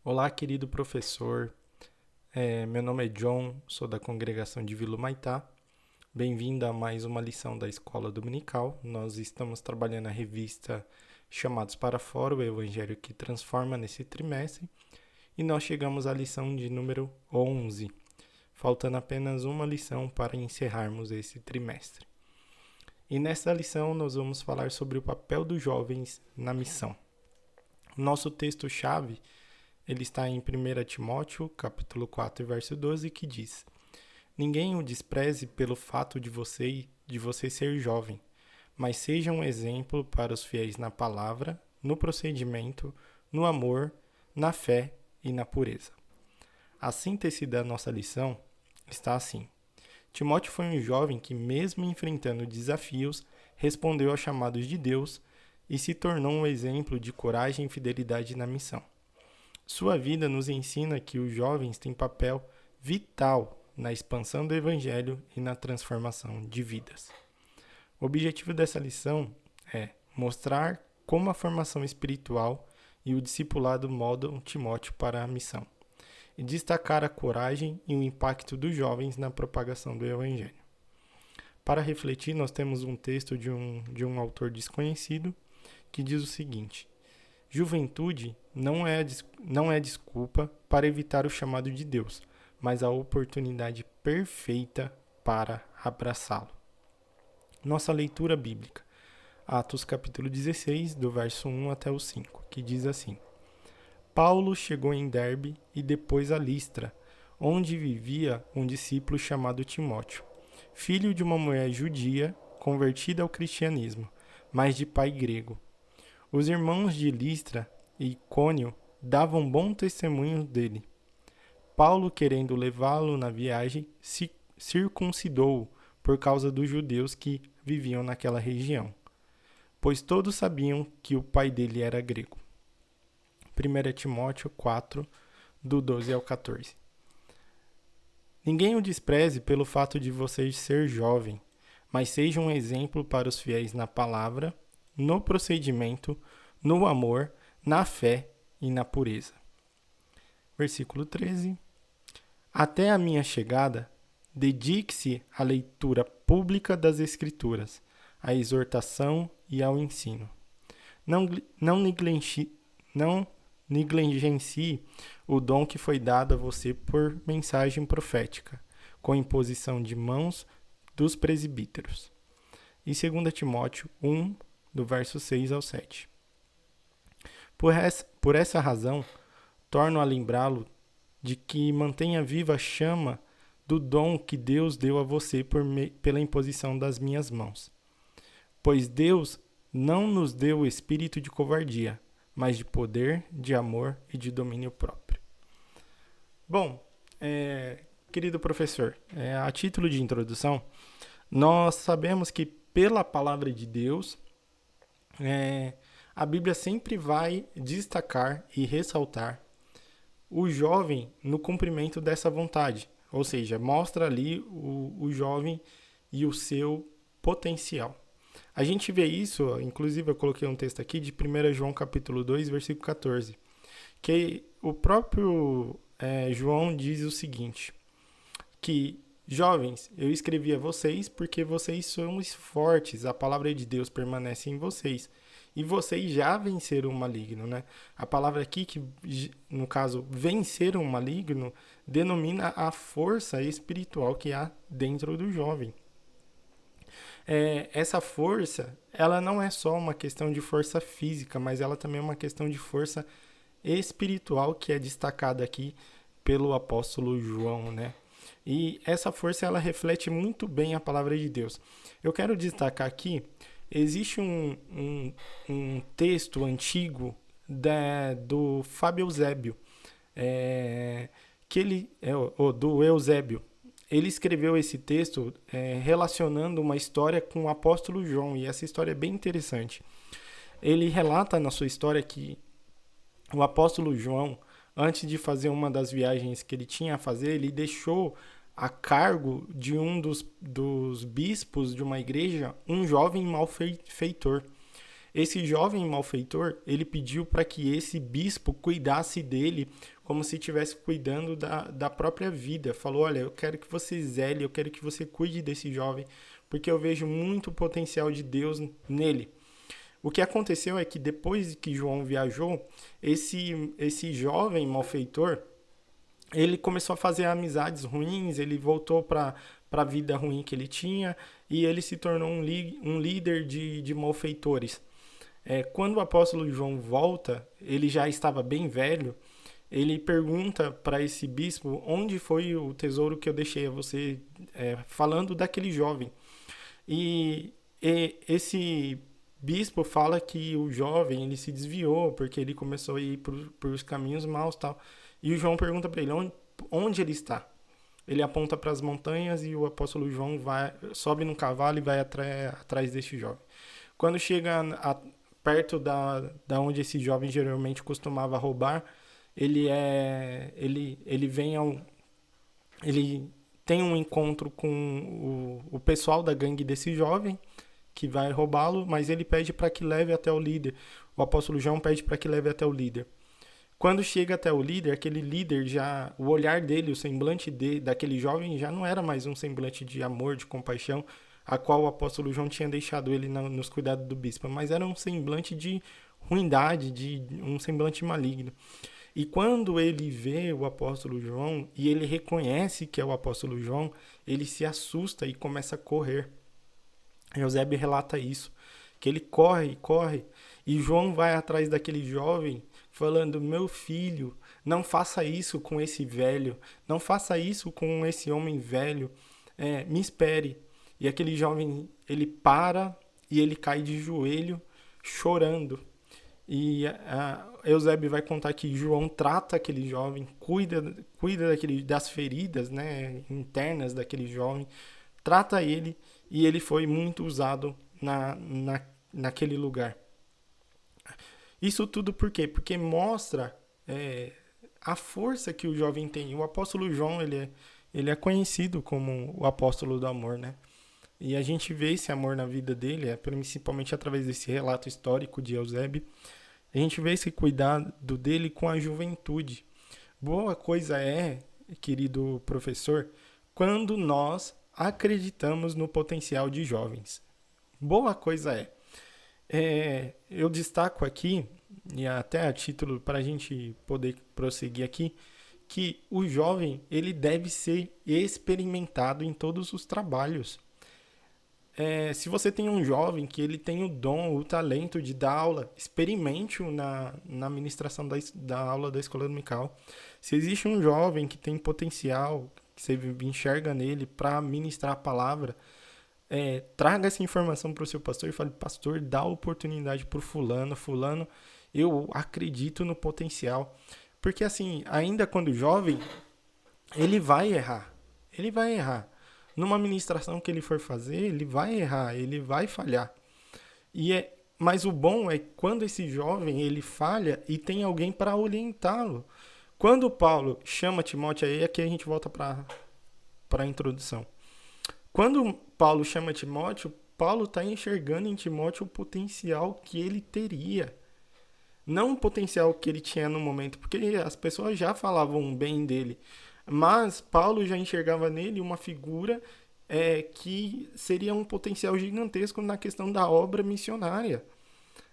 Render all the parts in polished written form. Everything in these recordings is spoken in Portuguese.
Olá, querido professor. Meu nome é John, sou da congregação de Vila Humaitá. Bem-vindo a mais uma lição da Escola Dominical. Nós estamos trabalhando a revista Chamados para Fora, o Evangelho que Transforma nesse trimestre. E nós chegamos à lição de número 11, faltando apenas uma lição para encerrarmos esse trimestre. E nesta lição nós vamos falar sobre o papel dos jovens na missão. Nosso texto-chave ele está em 1 Timóteo, capítulo 4, verso 12, que diz: Ninguém o despreze pelo fato de você ser jovem, mas seja um exemplo para os fiéis na palavra, no procedimento, no amor, na fé e na pureza. A síntese da nossa lição está assim: Timóteo foi um jovem que, mesmo enfrentando desafios, respondeu aos chamados de Deus e se tornou um exemplo de coragem e fidelidade na missão. Sua vida nos ensina que os jovens têm papel vital na expansão do Evangelho e na transformação de vidas. O objetivo dessa lição é mostrar como a formação espiritual e o discipulado moldam Timóteo para a missão, e destacar a coragem e o impacto dos jovens na propagação do Evangelho. Para refletir, nós temos um texto de um autor desconhecido que diz o seguinte: Juventude não é desculpa para evitar o chamado de Deus, mas a oportunidade perfeita para abraçá-lo. Nossa leitura bíblica, Atos capítulo 16, do verso 1 até o 5, que diz assim: Paulo chegou em Derbe e depois a Listra, onde vivia um discípulo chamado Timóteo, filho de uma mulher judia convertida ao cristianismo, mas de pai grego. Os irmãos de Listra e Icônio davam bom testemunho dele. Paulo, querendo levá-lo na viagem, circuncidou-o por causa dos judeus que viviam naquela região, pois todos sabiam que o pai dele era grego. 1 Timóteo 4, do 12 ao 14. Ninguém o despreze pelo fato de você ser jovem, mas seja um exemplo para os fiéis na palavra, no procedimento, no amor, na fé e na pureza. Versículo 13. Até a minha chegada, dedique-se à leitura pública das Escrituras, à exortação e ao ensino. Não negligencie o dom que foi dado a você por mensagem profética, com imposição de mãos dos presbíteros. E 2 Timóteo 1, do verso 6 ao 7. Por essa razão, torno a lembrá-lo de que mantenha viva a chama do dom que Deus deu a você pela imposição das minhas mãos. Pois Deus não nos deu o espírito de covardia, mas de poder, de amor e de domínio próprio. Bom, querido professor, a título de introdução, nós sabemos que pela palavra de Deus, a Bíblia sempre vai destacar e ressaltar o jovem no cumprimento dessa vontade. Ou seja, mostra ali o jovem e o seu potencial. A gente vê isso, inclusive eu coloquei um texto aqui de 1 João capítulo 2, versículo 14, que o próprio João diz o seguinte, que jovens, eu escrevi a vocês porque vocês são fortes, a palavra de Deus permanece em vocês. E vocês já venceram o maligno, né? A palavra aqui, que no caso, vencer o maligno, denomina a força espiritual que há dentro do jovem. Essa força, ela não é só uma questão de força física, mas ela também é uma questão de força espiritual que é destacada aqui pelo apóstolo João, né? E essa força, ela reflete muito bem a palavra de Deus. Eu quero destacar aqui, existe um texto antigo do Fábio Eusébio, do Eusébio. Ele escreveu esse texto relacionando uma história com o apóstolo João, e essa história é bem interessante. Ele relata na sua história que o apóstolo João, antes de fazer uma das viagens que ele tinha a fazer, ele deixou a cargo de um dos bispos de uma igreja um jovem malfeitor. Esse jovem malfeitor, ele pediu para que esse bispo cuidasse dele como se estivesse cuidando da própria vida. Falou, olha, eu quero que você zele, eu quero que você cuide desse jovem, porque eu vejo muito potencial de Deus nele. O que aconteceu é que depois que João viajou, esse jovem malfeitor, ele começou a fazer amizades ruins, ele voltou para a vida ruim que ele tinha e ele se tornou um líder de malfeitores. Quando o apóstolo João volta, ele já estava bem velho, ele pergunta para esse bispo onde foi o tesouro que eu deixei a você, falando daquele jovem. E esse bispo fala que o jovem ele se desviou porque ele começou a ir por os caminhos maus, tal. E o João pergunta para ele onde ele está. Ele aponta para as montanhas e o apóstolo João sobe num cavalo e vai atrás desse jovem. Quando chega perto da onde esse jovem geralmente costumava roubar, ele tem um encontro com o pessoal da gangue desse jovem que vai roubá-lo, mas ele pede para que leve até o líder. O apóstolo João pede para que leve até o líder. Quando chega até o líder, aquele líder já, o olhar dele, o semblante daquele jovem já não era mais um semblante de amor, de compaixão, a qual o apóstolo João tinha deixado ele nos cuidados do bispo, mas era um semblante de ruindade, um semblante maligno. E quando ele vê o apóstolo João e ele reconhece que é o apóstolo João, ele se assusta e começa a correr. Eusébio relata isso, que ele corre, e João vai atrás daquele jovem falando, meu filho, não faça isso com esse velho, não faça isso com esse homem velho, me espere. E aquele jovem, ele para e ele cai de joelho, chorando. E Eusébio vai contar que João trata aquele jovem, cuida das feridas, né, internas daquele jovem, trata ele, e ele foi muito usado naquele lugar. Isso tudo por quê? Porque mostra a força que o jovem tem. O apóstolo João, ele é conhecido como o apóstolo do amor, né? E a gente vê esse amor na vida dele, principalmente através desse relato histórico de Eusébio. A gente vê esse cuidado dele com a juventude. Boa coisa querido professor, quando nós acreditamos no potencial de jovens. Boa coisa eu destaco aqui, e até a título para a gente poder prosseguir aqui, que o jovem ele deve ser experimentado em todos os trabalhos. Se você tem um jovem que ele tem o dom, o talento de dar aula, experimente-o na ministração da aula da escola dominical. Se existe um jovem que tem potencial, que você enxerga nele para ministrar a palavra, traga essa informação para o seu pastor e fale, pastor, dá oportunidade para o fulano, eu acredito no potencial. Porque assim, ainda quando jovem, ele vai errar. Numa ministração que ele for fazer, ele vai errar, ele vai falhar. Mas o bom é quando esse jovem ele falha e tem alguém para orientá-lo. Quando Paulo chama Timóteo, aí aqui a gente volta para a introdução. Quando Paulo chama Timóteo, Paulo está enxergando em Timóteo o potencial que ele teria. Não o potencial que ele tinha no momento, porque as pessoas já falavam bem dele. Mas Paulo já enxergava nele uma figura que seria um potencial gigantesco na questão da obra missionária.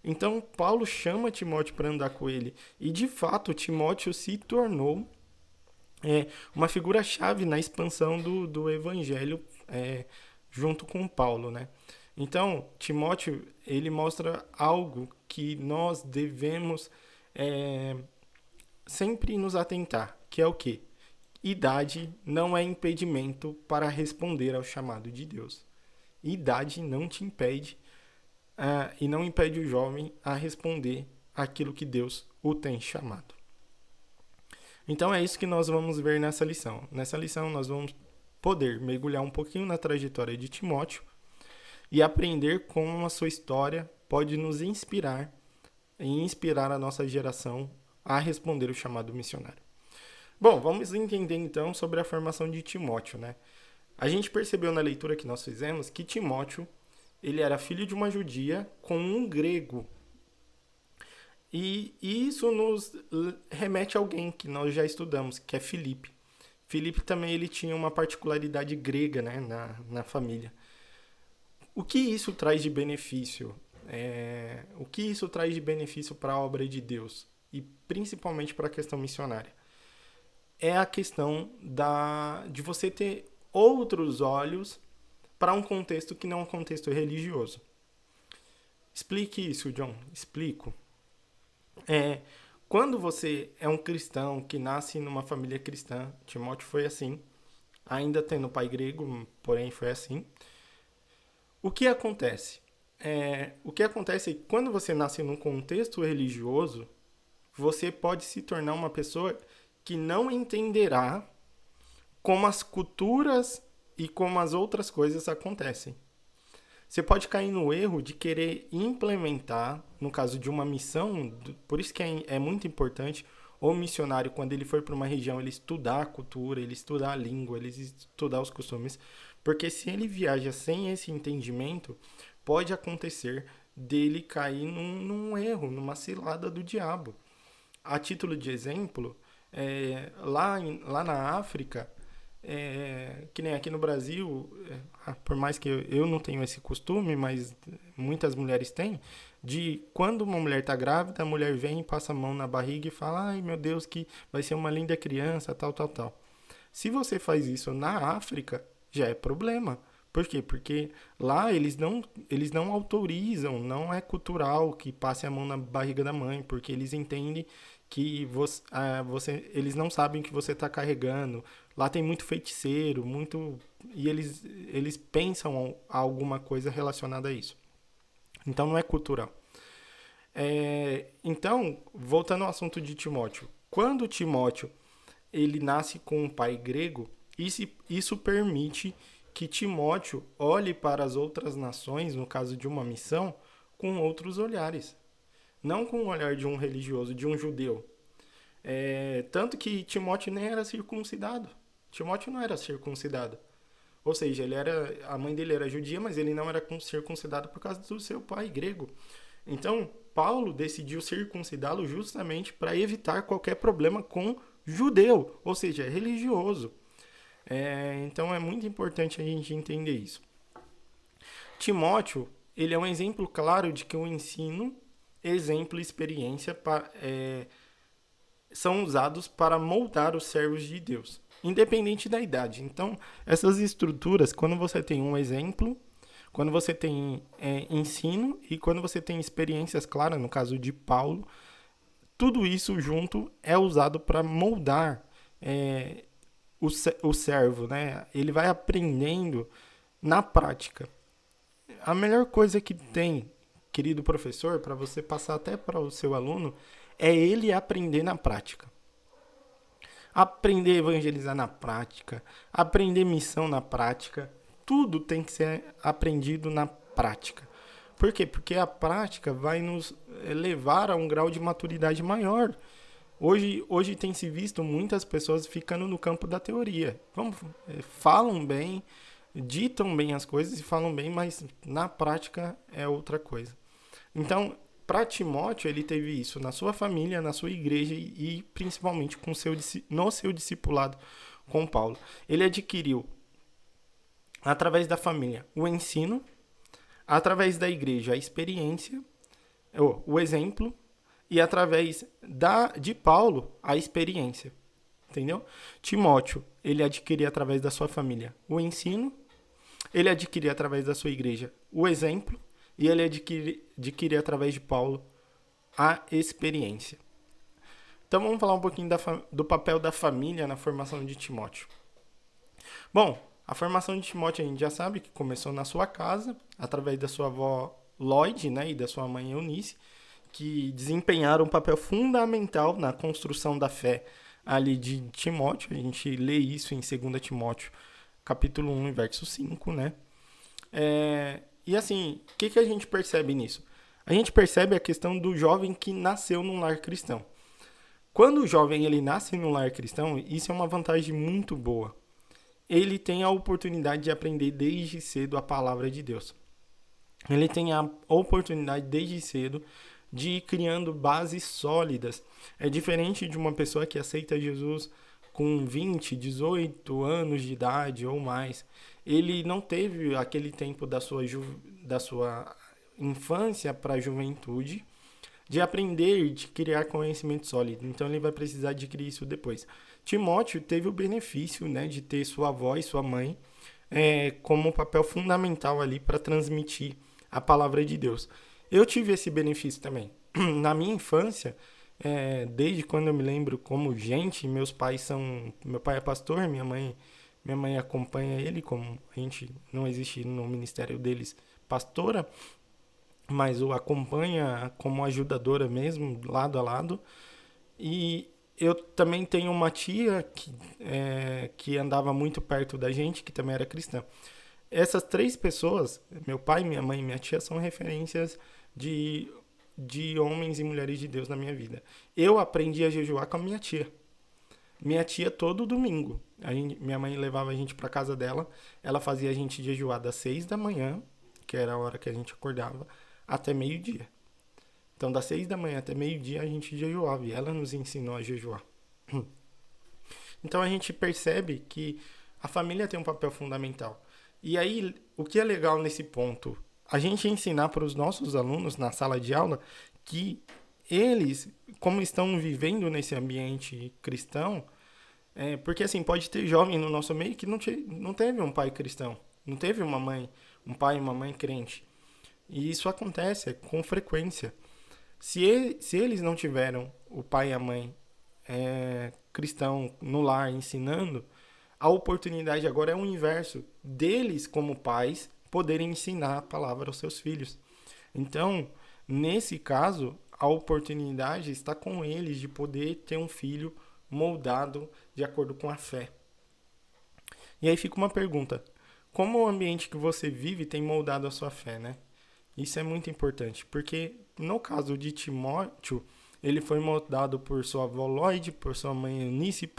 Então, Paulo chama Timóteo para andar com ele. E, de fato, Timóteo se tornou uma figura-chave na expansão do evangelho junto com Paulo, né? Então, Timóteo, ele mostra algo que nós devemos sempre nos atentar, que é o quê? Idade não é impedimento para responder ao chamado de Deus. Idade não te impede e não impede o jovem a responder aquilo que Deus o tem chamado. Então é isso que nós vamos ver nessa lição. Nessa lição nós vamos poder mergulhar um pouquinho na trajetória de Timóteo e aprender como a sua história pode nos inspirar e inspirar a nossa geração a responder o chamado missionário. Bom, vamos entender então sobre a formação de Timóteo, né? A gente percebeu na leitura que nós fizemos que Timóteo, ele era filho de uma judia com um grego. E isso nos remete a alguém que nós já estudamos, que é Filipe. Filipe também ele tinha uma particularidade grega, né, na família. O que isso traz de benefício? O que isso traz de benefício para a obra de Deus? E principalmente para a questão missionária? É a questão de você ter outros olhos para um contexto que não é um contexto religioso. Explique isso, John. Explico. Quando você é um cristão que nasce numa família cristã, Timóteo foi assim, ainda tendo pai grego, porém foi assim. O que acontece? O que acontece é que quando você nasce num contexto religioso, você pode se tornar uma pessoa que não entenderá como as culturas e como as outras coisas acontecem. Você pode cair no erro de querer implementar, no caso de uma missão, por isso que é muito importante o missionário, quando ele for para uma região, ele estudar a cultura, ele estudar a língua, ele estudar os costumes, porque se ele viaja sem esse entendimento, pode acontecer dele cair num erro, numa cilada do diabo. A título de exemplo, lá na África, que nem aqui no Brasil, por mais que eu não tenho esse costume, mas muitas mulheres têm, de quando uma mulher está grávida, a mulher vem e passa a mão na barriga e fala: ai meu Deus, que vai ser uma linda criança, tal, tal, tal. Se você faz isso na África, já é problema. Por quê? Porque lá eles não autorizam, não é cultural que passe a mão na barriga da mãe, porque eles entendem que eles não sabem que você está carregando. Lá tem muito feiticeiro, e eles pensam alguma coisa relacionada a isso. Então não é cultural. Então, voltando ao assunto de Timóteo. Quando Timóteo ele nasce com um pai grego, isso permite que Timóteo olhe para as outras nações, no caso de uma missão, com outros olhares. Não com o olhar de um religioso, de um judeu. Tanto que Timóteo nem era circuncidado. Timóteo não era circuncidado. Ou seja, a mãe dele era judia, mas ele não era circuncidado por causa do seu pai grego. Então, Paulo decidiu circuncidá-lo justamente para evitar qualquer problema com judeu, ou seja, religioso. Então, é muito importante a gente entender isso. Timóteo, ele é um exemplo claro de que o ensino, exemplo e experiência são usados para moldar os servos de Deus, independente da idade. Então, essas estruturas, quando você tem um exemplo, quando você tem ensino e quando você tem experiências claras, no caso de Paulo, tudo isso junto é usado para moldar o servo, né? Ele vai aprendendo na prática. A melhor coisa que tem, querido professor, para você passar até para o seu aluno, é ele aprender na prática. Aprender a evangelizar na prática, aprender missão na prática, tudo tem que ser aprendido na prática. Por quê? Porque a prática vai nos levar a um grau de maturidade maior. Hoje tem se visto muitas pessoas ficando no campo da teoria. Falam bem, ditam bem as coisas e falam bem, mas na prática é outra coisa. Então, para Timóteo, ele teve isso na sua família, na sua igreja e principalmente no seu discipulado com Paulo. Ele adquiriu, através da família, o ensino, através da igreja, a experiência, o exemplo, e através de Paulo, a experiência. Entendeu? Timóteo, ele adquiria através da sua família o ensino, ele adquiria através da sua igreja o exemplo, e ele adquire através de Paulo a experiência. Então vamos falar um pouquinho do papel da família na formação de Timóteo. Bom, a formação de Timóteo a gente já sabe que começou na sua casa, através da sua avó Lloyd, né, e da sua mãe Eunice, que desempenharam um papel fundamental na construção da fé ali de Timóteo. A gente lê isso em 2 Timóteo, capítulo 1, verso 5, né? E assim, o que a gente percebe nisso? A gente percebe a questão do jovem que nasceu num lar cristão. Quando o jovem ele nasce num lar cristão, isso é uma vantagem muito boa. Ele tem a oportunidade de aprender desde cedo a palavra de Deus. ele tem a oportunidade desde cedo de ir criando bases sólidas. É diferente de uma pessoa que aceita Jesus com 20, 18 anos de idade ou mais. Ele não teve aquele tempo da sua infância para a juventude de aprender e de criar conhecimento sólido. Então ele vai precisar adquirir isso depois. Timóteo teve o benefício, né, de ter sua avó e sua mãe como um papel fundamental ali para transmitir a palavra de Deus. Eu tive esse benefício também. Na minha infância, desde quando eu me lembro como gente, meu pai é pastor, minha mãe acompanha ele, como a gente não existe no ministério deles pastora, mas o acompanha como ajudadora mesmo, lado a lado. E eu também tenho uma tia que andava muito perto da gente, que também era cristã. Essas três pessoas, meu pai, minha mãe e minha tia, são referências de, de homens e mulheres de Deus na minha vida. Eu aprendi a jejuar com a minha tia. Minha tia, todo domingo, minha mãe levava a gente para casa dela, ela fazia a gente jejuar das 6 da manhã, que era a hora que a gente acordava, até meio-dia. Então, das 6 da manhã até meio-dia, a gente jejuava e ela nos ensinou a jejuar. Então, a gente percebe que a família tem um papel fundamental. E aí, o que é legal nesse ponto? A gente ensinar para os nossos alunos na sala de aula que eles, como estão vivendo nesse ambiente cristão, porque assim, pode ter jovem no nosso meio que não teve um pai cristão, não teve um pai e uma mãe crente. E isso acontece com frequência. Se eles não tiveram o pai e a mãe cristão no lar ensinando, a oportunidade agora é o inverso, deles como pais poderem ensinar a palavra aos seus filhos. Então, nesse caso, a oportunidade está com eles de poder ter um filho moldado de acordo com a fé. E aí fica uma pergunta: como o ambiente que você vive tem moldado a sua fé, né? Isso é muito importante, porque no caso de Timóteo, ele foi moldado por sua avó Lloyd, por sua mãe Eunice,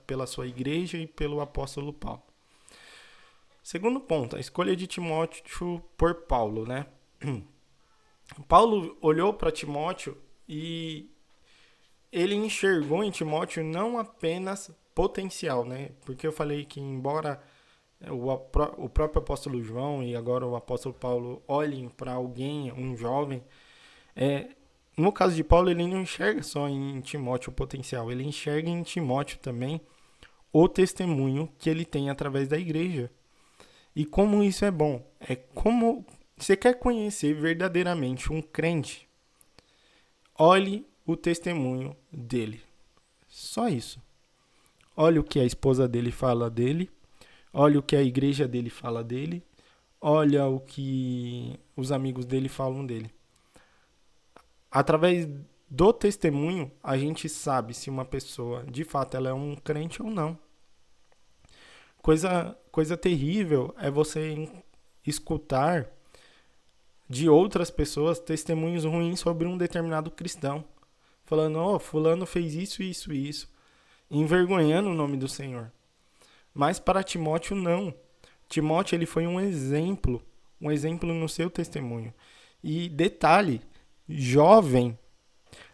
pela sua igreja e pelo apóstolo Paulo. Segundo ponto, a escolha de Timóteo por Paulo, né? Paulo olhou para Timóteo e ele enxergou em Timóteo não apenas potencial, né? Porque eu falei que embora o próprio apóstolo João e agora o apóstolo Paulo olhem para alguém, um jovem, no caso de Paulo, ele não enxerga só em Timóteo o potencial, ele enxerga em Timóteo também o testemunho que ele tem através da igreja. E como isso é bom? É como você quer conhecer verdadeiramente um crente, olhe o testemunho dele. Só isso. Olhe o que a esposa dele fala dele, olhe o que a igreja dele fala dele, olha o que os amigos dele falam dele. Através do testemunho, a gente sabe se uma pessoa, de fato, ela é um crente ou não. Coisa terrível é você escutar de outras pessoas testemunhos ruins sobre um determinado cristão. Falando, fulano fez isso, isso e isso. Envergonhando o nome do Senhor. Mas para Timóteo, não. Timóteo, ele foi um exemplo no seu testemunho. E detalhe, jovem.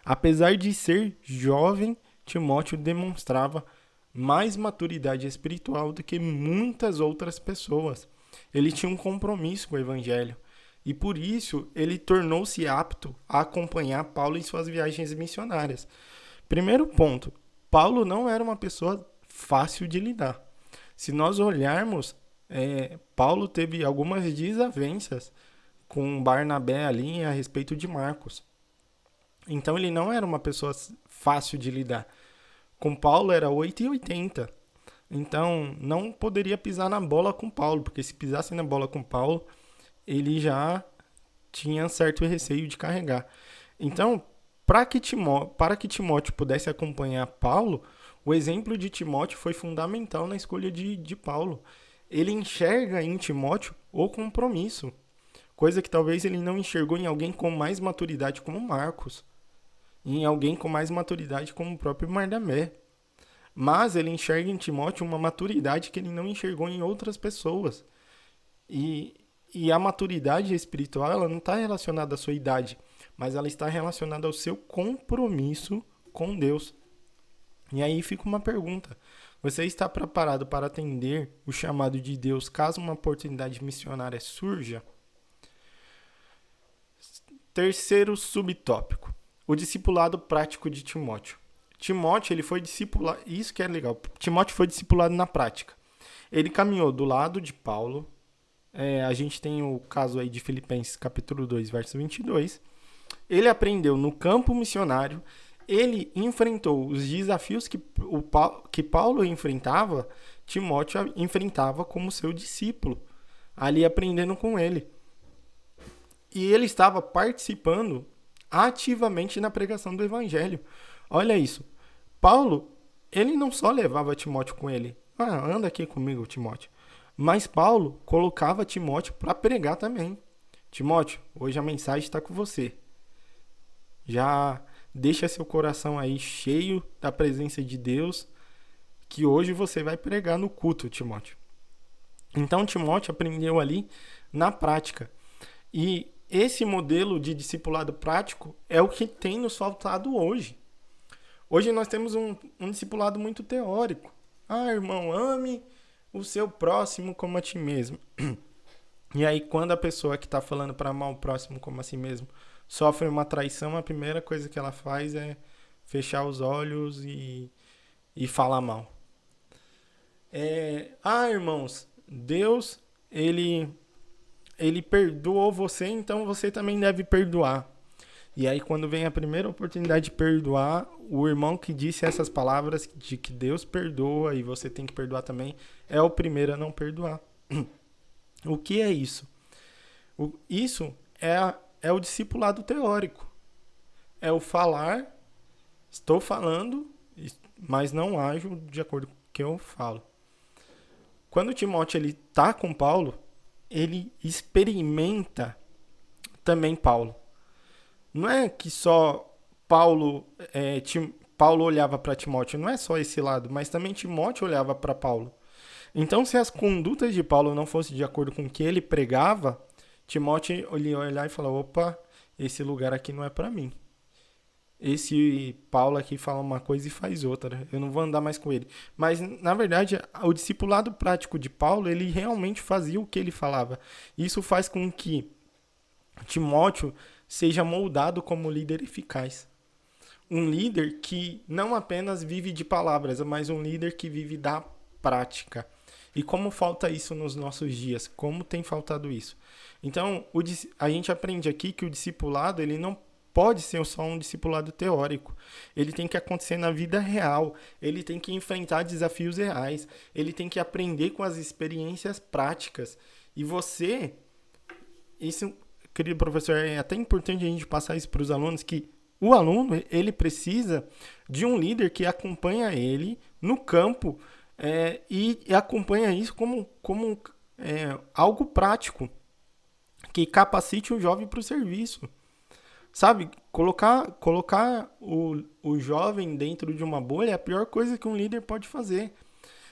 Apesar de ser jovem, Timóteo demonstrava mais maturidade espiritual do que muitas outras pessoas. Ele tinha um compromisso com o evangelho. E por isso, ele tornou-se apto a acompanhar Paulo em suas viagens missionárias. Primeiro ponto, Paulo não era uma pessoa fácil de lidar. Se nós olharmos, Paulo teve algumas desavenças com Barnabé ali a respeito de Marcos. Então ele não era uma pessoa fácil de lidar. Com Paulo era 8,80. Então não poderia pisar na bola com Paulo, porque se pisasse na bola com Paulo, ele já tinha certo receio de carregar. Então, para que Timóteo pudesse acompanhar Paulo, o exemplo de Timóteo foi fundamental na escolha de Paulo. Ele enxerga em Timóteo o compromisso, coisa que talvez ele não enxergou em alguém com mais maturidade como Marcos, em alguém com mais maturidade como o próprio Barnabé. Mas ele enxerga em Timóteo uma maturidade que ele não enxergou em outras pessoas. E E a maturidade espiritual, ela não está relacionada à sua idade, mas ela está relacionada ao seu compromisso com Deus. E aí fica uma pergunta: você está preparado para atender o chamado de Deus caso uma oportunidade missionária surja? Terceiro subtópico: o discipulado prático de Timóteo. Timóteo, ele foi discipulado, isso que é legal, Timóteo foi discipulado na prática. Ele caminhou do lado de Paulo. A gente tem o caso aí de Filipenses capítulo 2, verso 22. Ele aprendeu no campo missionário, ele enfrentou os desafios que Paulo enfrentava, Timóteo enfrentava como seu discípulo, ali aprendendo com ele. E ele estava participando ativamente na pregação do evangelho. Olha isso. Paulo, ele não só levava Timóteo com ele. Anda aqui comigo, Timóteo. Mas Paulo colocava Timóteo para pregar também. Timóteo, hoje a mensagem está com você. Já deixa seu coração aí cheio da presença de Deus, que hoje você vai pregar no culto, Timóteo. Então, Timóteo aprendeu ali na prática. E esse modelo de discipulado prático é o que tem nos faltado hoje. Hoje nós temos um discipulado muito teórico. Irmão, ame o seu próximo como a ti mesmo. E aí, quando a pessoa que está falando para amar o próximo como a si mesmo sofre uma traição, a primeira coisa que ela faz é fechar os olhos e falar mal. Irmãos, Deus, ele perdoou você, então você também deve perdoar. E aí, quando vem a primeira oportunidade de perdoar, o irmão que disse essas palavras de que Deus perdoa e você tem que perdoar também, é o primeiro a não perdoar. O que é isso? Isso é o discipulado teórico. É o falar, estou falando, mas não ajo de acordo com o que eu falo. Quando Timóteo está com Paulo, ele experimenta também Paulo. Não é que só Paulo olhava para Timóteo, não é só esse lado, mas também Timóteo olhava para Paulo. Então, se as condutas de Paulo não fossem de acordo com o que ele pregava, Timóteo ia olhar e falar: opa, esse lugar aqui não é para mim. Esse Paulo aqui fala uma coisa e faz outra. Eu não vou andar mais com ele. Mas, na verdade, o discipulado prático de Paulo, ele realmente fazia o que ele falava. Isso faz com que Timóteo seja moldado como líder eficaz. Um líder que não apenas vive de palavras, mas um líder que vive da prática. E como falta isso nos nossos dias? Como tem faltado isso? Então, a gente aprende aqui que o discipulado, ele não pode ser só um discipulado teórico. Ele tem que acontecer na vida real. Ele tem que enfrentar desafios reais. Ele tem que aprender com as experiências práticas. E você... Isso, querido professor, é até importante a gente passar isso para os alunos, que o aluno, ele precisa de um líder que acompanha ele no campo e acompanha isso como algo prático, que capacite o jovem para o serviço. Sabe, colocar o jovem dentro de uma bolha é a pior coisa que um líder pode fazer.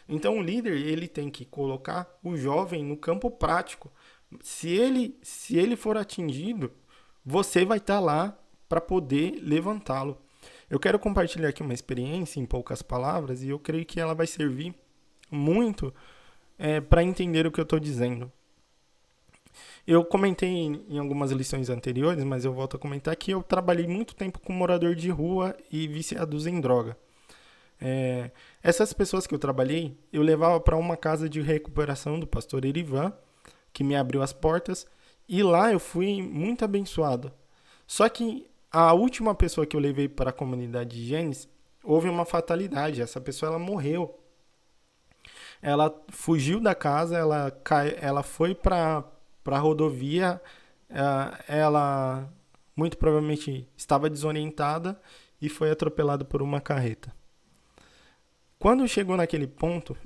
Então, o líder, ele tem que colocar o jovem no campo prático. Se ele for atingido, você vai estar lá para poder levantá-lo. Eu quero compartilhar aqui uma experiência em poucas palavras e eu creio que ela vai servir muito para entender o que eu estou dizendo. Eu comentei em algumas lições anteriores, mas eu volto a comentar que eu trabalhei muito tempo com morador de rua e viciados em droga. Essas pessoas que eu trabalhei, eu levava para uma casa de recuperação do pastor Erivan, que me abriu as portas, e lá eu fui muito abençoado. Só que a última pessoa que eu levei para a comunidade de Gênesis, houve uma fatalidade. Essa pessoa, ela morreu. Ela fugiu da casa, ela foi para a rodovia, ela muito provavelmente estava desorientada e foi atropelada por uma carreta. Quando chegou naquele ponto,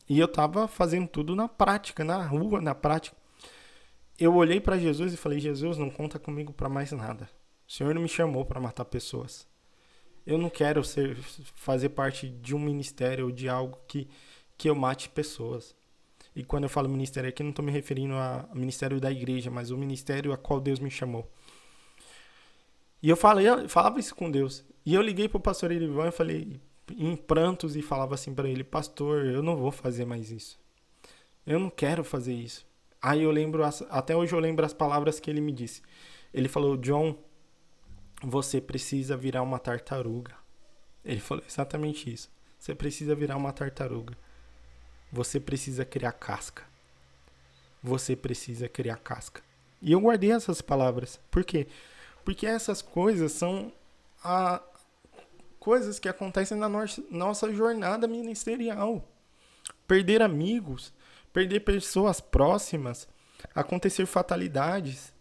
e eu estava fazendo tudo na prática, na rua, na prática, eu olhei para Jesus e falei: Jesus, não conta comigo para mais nada. O Senhor não me chamou para matar pessoas. Eu não quero fazer parte de um ministério ou de algo que eu mate pessoas. E quando eu falo ministério aqui, não estou me referindo ao ministério da igreja, mas o ministério a qual Deus me chamou. E eu falava isso com Deus. E eu liguei pro pastor Erivan e falei em prantos e falava assim para ele: pastor, eu não vou fazer mais isso. Eu não quero fazer isso. Aí eu lembro, até hoje eu lembro as palavras que ele me disse. Ele falou: John, você precisa virar uma tartaruga. Ele falou exatamente isso. Você precisa virar uma tartaruga. Você precisa criar casca. Você precisa criar casca. E eu guardei essas palavras. Por quê? Porque essas coisas são coisas que acontecem na nossa jornada ministerial. Perder amigos, perder pessoas próximas, acontecer fatalidades.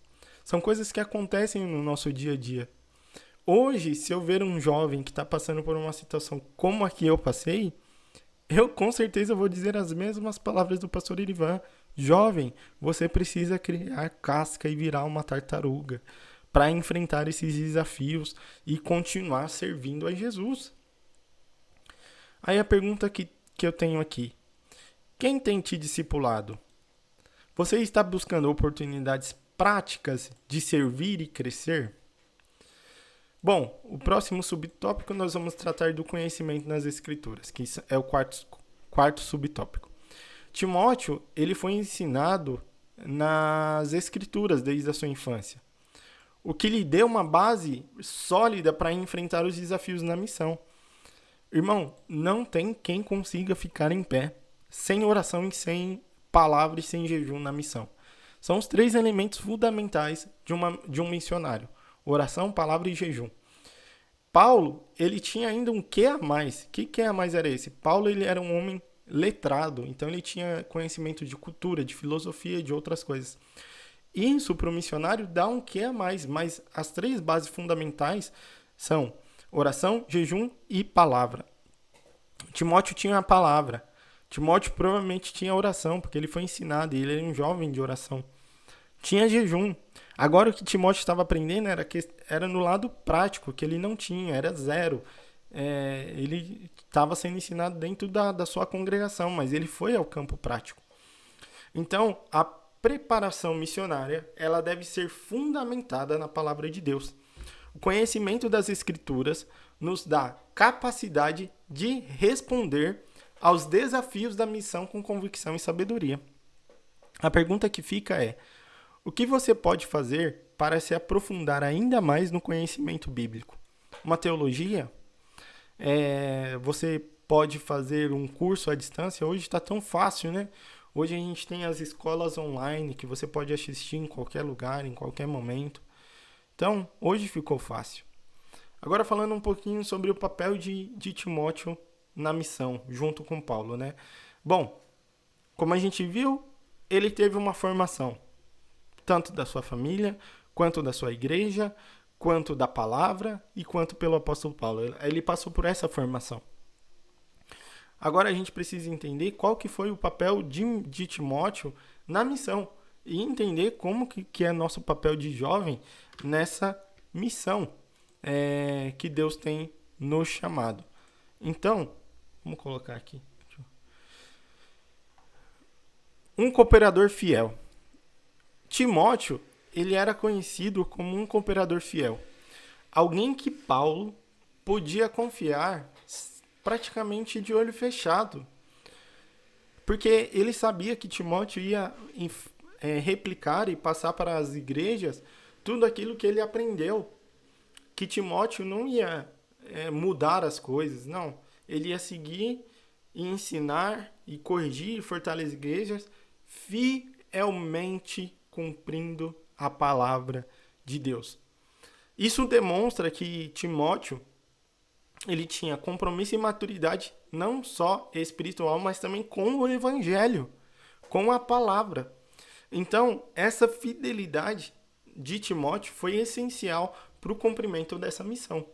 São coisas que acontecem no nosso dia a dia. Hoje, se eu ver um jovem que está passando por uma situação como a que eu passei, eu com certeza vou dizer as mesmas palavras do pastor Erivan. Jovem, você precisa criar casca e virar uma tartaruga para enfrentar esses desafios e continuar servindo a Jesus. Aí a pergunta que eu tenho aqui: quem tem te discipulado? Você está buscando oportunidades práticas de servir e crescer? Bom, o próximo subtópico nós vamos tratar do conhecimento nas Escrituras, que é o quarto subtópico. Timóteo, ele foi ensinado nas Escrituras desde a sua infância, o que lhe deu uma base sólida para enfrentar os desafios na missão. Irmão, não tem quem consiga ficar em pé sem oração e sem palavra e sem jejum na missão. São os 3 elementos fundamentais de um missionário: oração, palavra e jejum. Paulo, ele tinha ainda um quê a mais. Que quê a mais era esse? Paulo, ele era um homem letrado, então ele tinha conhecimento de cultura, de filosofia e de outras coisas. Isso para o missionário dá um quê a mais, mas as 3 bases fundamentais são oração, jejum e palavra. Timóteo tinha a palavra. Timóteo provavelmente tinha oração, porque ele foi ensinado e ele era um jovem de oração. Tinha jejum. Agora o que Timóteo estava aprendendo era no lado prático, que ele não tinha, era zero. Ele estava sendo ensinado dentro da sua congregação, mas ele foi ao campo prático. Então, a preparação missionária, ela deve ser fundamentada na palavra de Deus. O conhecimento das Escrituras nos dá capacidade de responder aos desafios da missão com convicção e sabedoria. A pergunta que fica é: o que você pode fazer para se aprofundar ainda mais no conhecimento bíblico? Uma teologia? Você pode fazer um curso à distância? Hoje está tão fácil, né? Hoje a gente tem as escolas online que você pode assistir em qualquer lugar, em qualquer momento. Então, hoje ficou fácil. Agora falando um pouquinho sobre o papel de Timóteo na missão, junto com Paulo, né? Bom, como a gente viu, ele teve uma formação, tanto da sua família, quanto da sua igreja, quanto da palavra e quanto pelo apóstolo Paulo. Ele passou por essa formação. Agora a gente precisa entender qual que foi o papel de Timóteo na missão e entender como que é nosso papel de jovem nessa missão que Deus tem nos chamado. Então, vamos colocar aqui. Um cooperador fiel. Timóteo, ele era conhecido como um cooperador fiel. Alguém que Paulo podia confiar praticamente de olho fechado. Porque ele sabia que Timóteo ia replicar e passar para as igrejas tudo aquilo que ele aprendeu. Que Timóteo não ia mudar as coisas, não. Ele ia seguir e ensinar e corrigir e fortalecer as igrejas fielmente cumprindo a palavra de Deus. Isso demonstra que Timóteo, ele tinha compromisso e maturidade não só espiritual, mas também com o evangelho, com a palavra. Então, essa fidelidade de Timóteo foi essencial para o cumprimento dessa missão.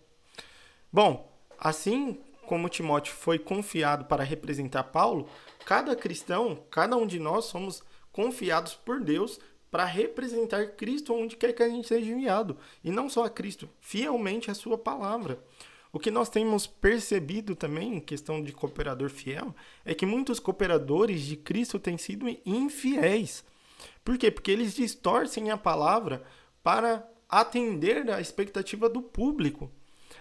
Bom, assim como Timóteo foi confiado para representar Paulo, cada cristão, cada um de nós somos confiados por Deus para representar Cristo onde quer que a gente seja enviado. E não só a Cristo, fielmente a sua palavra. O que nós temos percebido também, em questão de cooperador fiel, é que muitos cooperadores de Cristo têm sido infiéis. Por quê? Porque eles distorcem a palavra para atender à expectativa do público.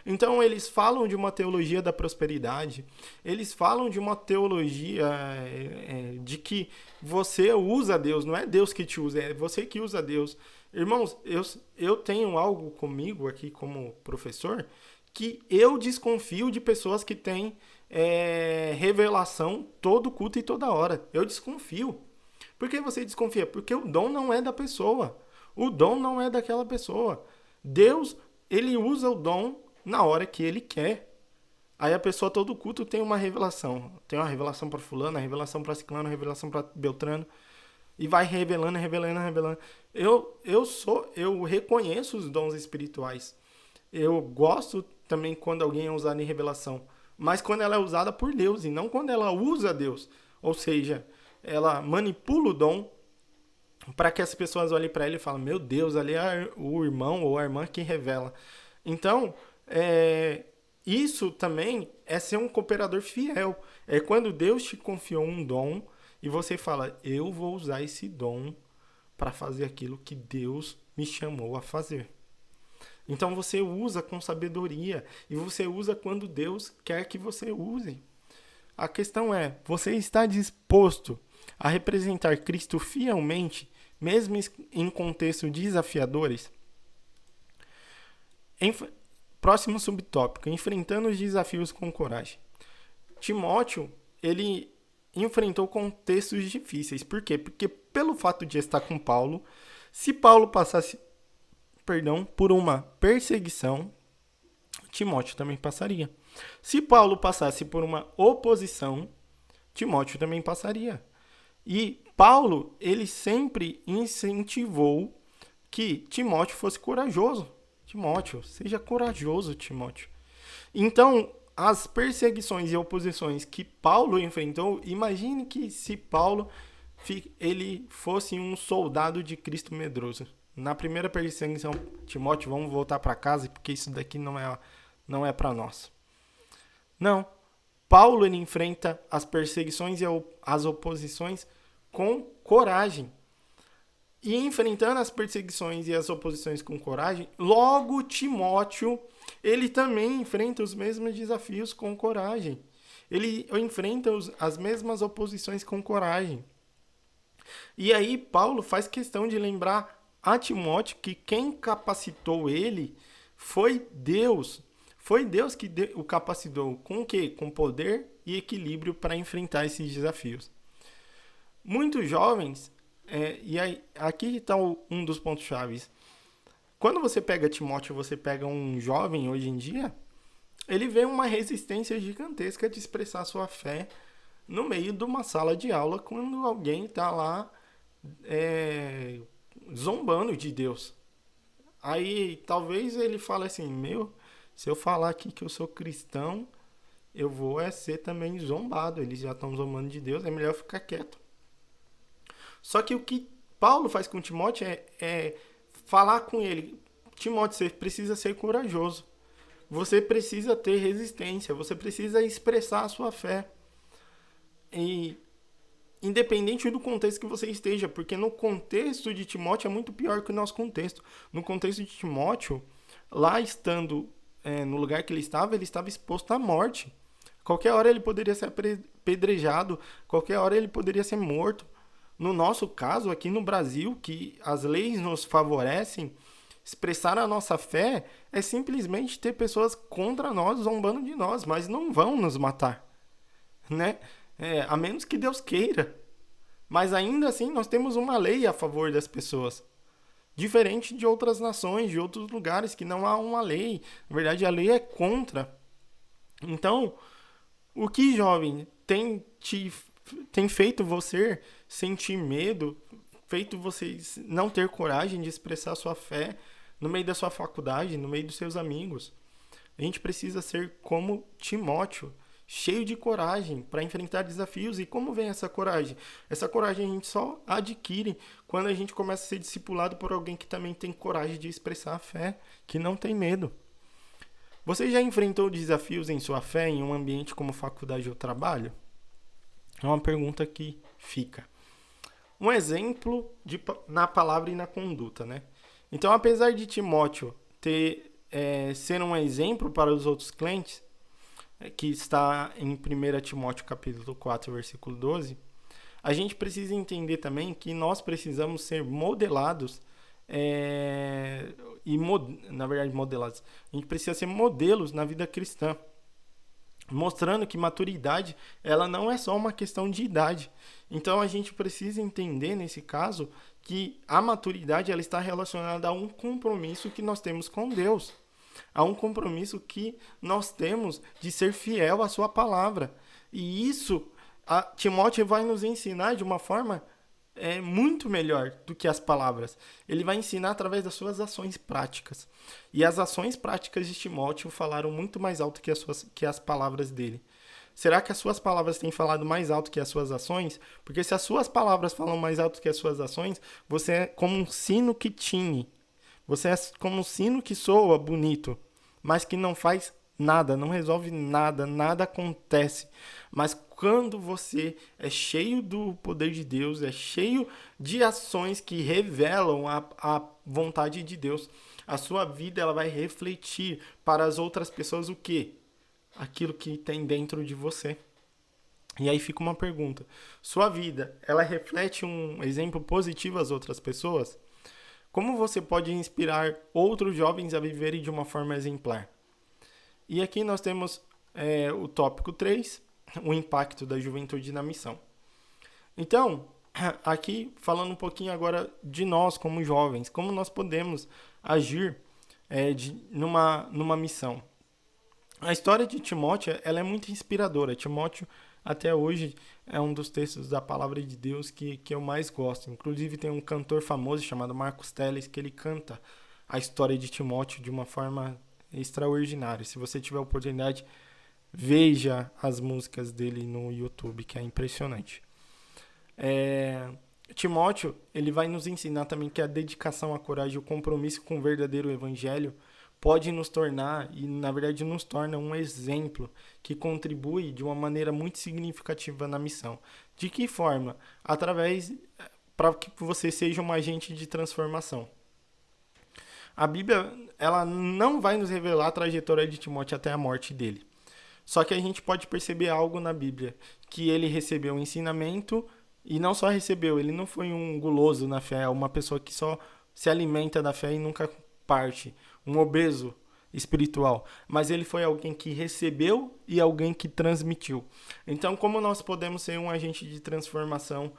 Então, eles falam de uma teologia da prosperidade, eles falam de uma teologia de que você usa Deus, não é Deus que te usa, é você que usa Deus. Irmãos, eu tenho algo comigo aqui como professor, que eu desconfio de pessoas que têm revelação todo culto e toda hora. Eu desconfio. Por que você desconfia? Porque o dom não é da pessoa. O dom não é daquela pessoa. Deus, ele usa o dom na hora que ele quer. Aí a pessoa todo culto tem uma revelação. Tem uma revelação para fulano, uma revelação para ciclano, uma revelação para beltrano. E vai revelando. Eu reconheço os dons espirituais. Eu gosto também quando alguém é usado em revelação. Mas quando ela é usada por Deus e não quando ela usa Deus. Ou seja, ela manipula o dom para que as pessoas olhem para ele e falem, meu Deus, ali é o irmão ou a irmã que revela. Então, isso também é ser um cooperador fiel. É quando Deus te confiou um dom e você fala, eu vou usar esse dom para fazer aquilo que Deus me chamou a fazer. Então você usa com sabedoria e você usa quando Deus quer que você use. A questão é, você está disposto a representar Cristo fielmente, mesmo em contextos desafiadores? Próximo subtópico, enfrentando os desafios com coragem. Timóteo, ele enfrentou contextos difíceis. Por quê? Porque pelo fato de estar com Paulo, se Paulo passasse, por uma perseguição, Timóteo também passaria. Se Paulo passasse por uma oposição, Timóteo também passaria. E Paulo, ele sempre incentivou que Timóteo fosse corajoso. Timóteo, seja corajoso, Timóteo. Então, as perseguições e oposições que Paulo enfrentou, imagine que se Paulo ele fosse um soldado de Cristo medroso. Na primeira perseguição, Timóteo, vamos voltar para casa, porque isso daqui não é para nós. Não. Paulo, ele enfrenta as perseguições e as oposições com coragem. E enfrentando as perseguições e as oposições com coragem, logo Timóteo, ele também enfrenta os mesmos desafios com coragem. Ele enfrenta as mesmas oposições com coragem. E aí Paulo faz questão de lembrar a Timóteo que quem capacitou ele foi Deus. Foi Deus que o capacitou. Com o quê? Com poder e equilíbrio para enfrentar esses desafios. Muitos jovens, e aí, aqui está um dos pontos chaves. Quando você pega Timóteo, você pega um jovem hoje em dia, ele vê uma resistência gigantesca de expressar sua fé no meio de uma sala de aula quando alguém está lá zombando de Deus. Aí talvez ele fale assim, se eu falar aqui que eu sou cristão, eu vou ser também zombado. Eles já estão zombando de Deus, é melhor ficar quieto. Só que o que Paulo faz com Timóteo é falar com ele, Timóteo, você precisa ser corajoso. Você precisa ter resistência, você precisa expressar a sua fé. E independente do contexto que você esteja, porque no contexto de Timóteo é muito pior que o nosso contexto. No contexto de Timóteo, lá estando no lugar que ele estava exposto à morte. Qualquer hora ele poderia ser apedrejado, qualquer hora ele poderia ser morto. No nosso caso, aqui no Brasil, que as leis nos favorecem, expressar a nossa fé é simplesmente ter pessoas contra nós, zombando de nós, mas não vão nos matar, né? A menos que Deus queira. Mas ainda assim, nós temos uma lei a favor das pessoas. Diferente de outras nações, de outros lugares que não há uma lei. Na verdade, a lei é contra. Então, o que, jovem, tem feito você sentir medo, feito você não ter coragem de expressar sua fé no meio da sua faculdade, no meio dos seus amigos? A gente precisa ser como Timóteo, cheio de coragem para enfrentar desafios. E como vem essa coragem? Essa coragem a gente só adquire quando a gente começa a ser discipulado por alguém que também tem coragem de expressar a fé, que não tem medo. Você já enfrentou desafios em sua fé em um ambiente como faculdade ou trabalho? É uma pergunta que fica. Um exemplo na palavra e na conduta, né? Então, apesar de Timóteo ser um exemplo para os outros crentes, que está em 1 Timóteo capítulo 4, versículo 12, a gente precisa entender também que nós precisamos ser modelados na verdade modelados. A gente precisa ser modelos na vida cristã, mostrando que maturidade ela não é só uma questão de idade. Então a gente precisa entender nesse caso que a maturidade ela está relacionada a um compromisso que nós temos com Deus, a um compromisso que nós temos de ser fiel à sua palavra. E isso Timóteo vai nos ensinar de uma forma muito melhor do que as palavras. Ele vai ensinar através das suas ações práticas. E as ações práticas de Timóteo falaram muito mais alto que as palavras dele. Será que as suas palavras têm falado mais alto que as suas ações? Porque se as suas palavras falam mais alto que as suas ações, você é como um sino que tine. Você é como um sino que soa bonito, mas que não faz nada, não resolve nada, nada acontece. Mas quando você é cheio do poder de Deus, é cheio de ações que revelam a vontade de Deus, a sua vida ela vai refletir para as outras pessoas o quê? Aquilo que tem dentro de você. E aí fica uma pergunta. Sua vida, ela reflete um exemplo positivo às outras pessoas? Como você pode inspirar outros jovens a viverem de uma forma exemplar? E aqui nós temos o tópico 3, o impacto da juventude na missão. Então, aqui falando um pouquinho agora de nós como jovens, como nós podemos agir numa missão. A história de Timóteo ela é muito inspiradora. Timóteo, até hoje, é um dos textos da palavra de Deus que eu mais gosto. Inclusive, tem um cantor famoso chamado Marcos Telles que ele canta a história de Timóteo de uma forma extraordinária. Se você tiver a oportunidade, veja as músicas dele no YouTube, que é impressionante. Timóteo, ele vai nos ensinar também que a dedicação, a coragem e o compromisso com o verdadeiro evangelho pode nos tornar, e na verdade nos torna, um exemplo que contribui de uma maneira muito significativa na missão. De que forma? Para que você seja um agente de transformação. A Bíblia ela não vai nos revelar a trajetória de Timóteo até a morte dele. Só que a gente pode perceber algo na Bíblia, que ele recebeu um ensinamento e não só recebeu, ele não foi um guloso na fé, uma pessoa que só se alimenta da fé e nunca parte, um obeso espiritual, mas ele foi alguém que recebeu e alguém que transmitiu. Então, como nós podemos ser um agente de transformação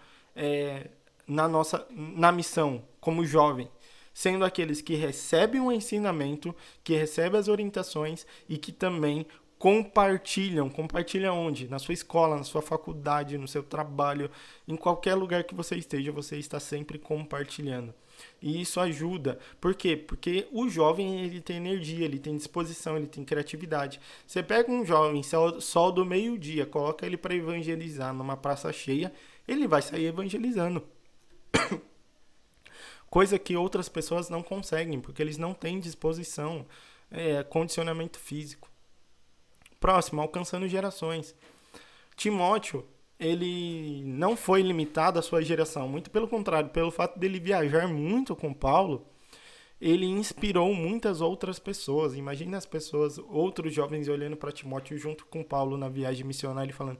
na missão, como jovem? Sendo aqueles que recebem o ensinamento, que recebem as orientações e que também compartilham. Compartilham onde? Na sua escola, na sua faculdade, no seu trabalho, em qualquer lugar que você esteja, você está sempre compartilhando. E isso ajuda. Por quê? Porque o jovem ele tem energia, ele tem disposição, ele tem criatividade. Você pega um jovem, sol do meio-dia, coloca ele para evangelizar numa praça cheia, ele vai sair evangelizando. Coisa que outras pessoas não conseguem, porque eles não têm disposição, condicionamento físico. Próximo, alcançando gerações. Timóteo, ele não foi limitado à sua geração, muito pelo contrário, pelo fato dele viajar muito com Paulo, ele inspirou muitas outras pessoas. Imagina as pessoas, outros jovens olhando para Timóteo junto com Paulo na viagem missionária e falando: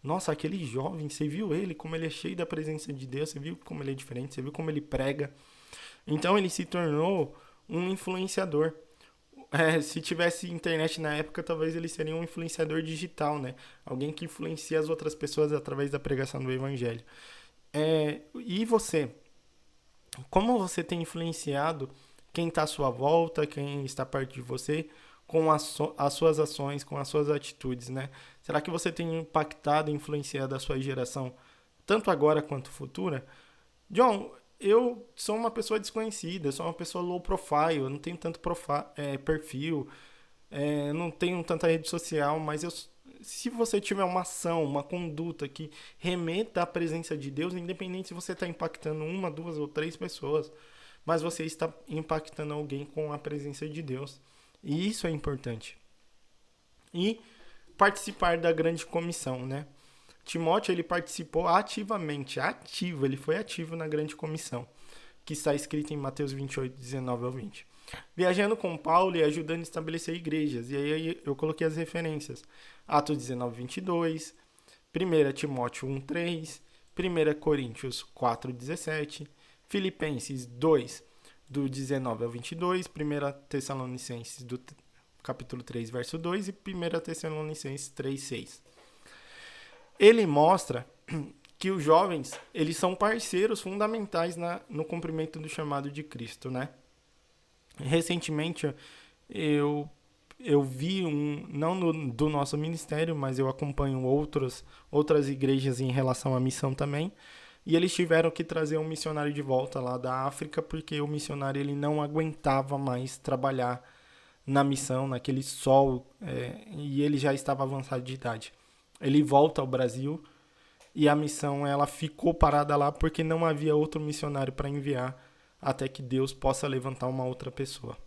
nossa, aquele jovem, você viu ele, como ele é cheio da presença de Deus, você viu como ele é diferente, você viu como ele prega. Então ele se tornou um influenciador. Se tivesse internet na época, talvez ele seria um influenciador digital, né? Alguém que influencia as outras pessoas através da pregação do evangelho. E você? Como você tem influenciado quem está à sua volta, quem está perto de você, com as suas ações, com as suas atitudes, né? Será que você tem impactado e influenciado a sua geração, tanto agora quanto futura? John, eu sou uma pessoa desconhecida, eu sou uma pessoa low profile, eu não tenho tanto perfil, não tenho tanta rede social, mas se você tiver uma ação, uma conduta que remeta à presença de Deus, independente se você está impactando 1, 2 ou 3 pessoas, mas você está impactando alguém com a presença de Deus. E isso é importante. e participar da grande comissão, né? Timóteo, ele participou ativamente, ele foi ativo na grande comissão, que está escrito em Mateus 28, 19 ao 20. Viajando com Paulo e ajudando a estabelecer igrejas. E aí eu coloquei as referências. Atos 19, 22, 1 Timóteo 1, 3, 1 Coríntios 4, 17, Filipenses 2, do 19 ao 22, 1 Tessalonicenses, do capítulo 3, verso 2 e 1 Tessalonicenses 3, 6. Ele mostra que os jovens, eles são parceiros fundamentais no cumprimento do chamado de Cristo, né? Recentemente, eu vi não do nosso ministério, mas eu acompanho outras igrejas em relação à missão também, e eles tiveram que trazer um missionário de volta lá da África, porque o missionário ele não aguentava mais trabalhar na missão, naquele sol, e ele já estava avançado de idade. Ele volta ao Brasil e a missão ela ficou parada lá porque não havia outro missionário para enviar até que Deus possa levantar uma outra pessoa.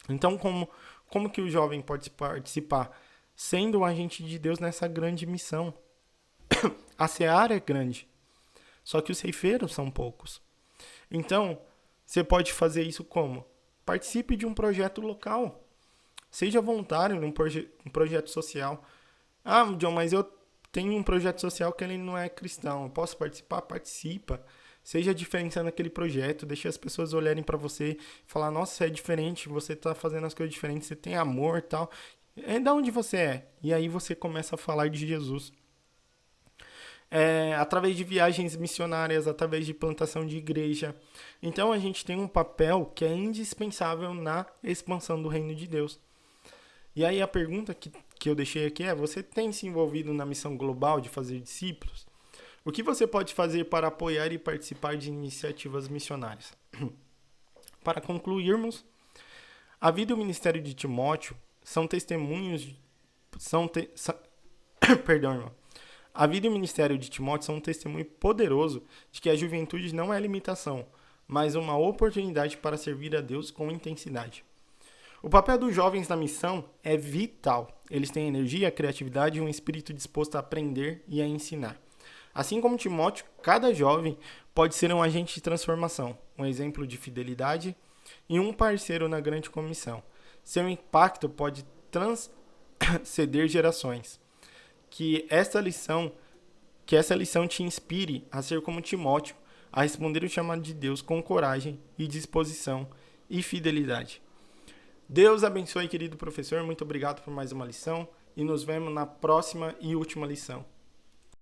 Então, como que o jovem pode participar? Sendo um agente de Deus nessa grande missão. A seara é grande, só que os ceifeiros são poucos. Então, você pode fazer isso como? Participe de um projeto local. Seja voluntário num projeto social. Ah, John, mas eu tenho um projeto social que ele não é cristão. Eu posso participar? Participa. Seja a diferença naquele projeto, deixe as pessoas olharem para você e falar, nossa, você é diferente, você tá fazendo as coisas diferentes, você tem amor e tal. É da onde você é. E aí você começa a falar de Jesus. Através de viagens missionárias, através de plantação de igreja. Então a gente tem um papel que é indispensável na expansão do reino de Deus. E aí a pergunta que eu deixei aqui é, você tem se envolvido na missão global de fazer discípulos? O que você pode fazer para apoiar e participar de iniciativas missionárias? Para concluirmos, a vida e o ministério de Timóteo são testemunhos... Perdão, irmão. A vida e o ministério de Timóteo são um testemunho poderoso de que a juventude não é limitação, mas uma oportunidade para servir a Deus com intensidade. O papel dos jovens na missão é vital. Eles têm energia, criatividade e um espírito disposto a aprender e a ensinar. Assim como Timóteo, cada jovem pode ser um agente de transformação, um exemplo de fidelidade e um parceiro na grande comissão. Seu impacto pode transcender gerações. Que essa lição te inspire a ser como Timóteo, a responder o chamado de Deus com coragem e disposição e fidelidade. Deus abençoe, querido professor. Muito obrigado por mais uma lição e nos vemos na próxima e última lição.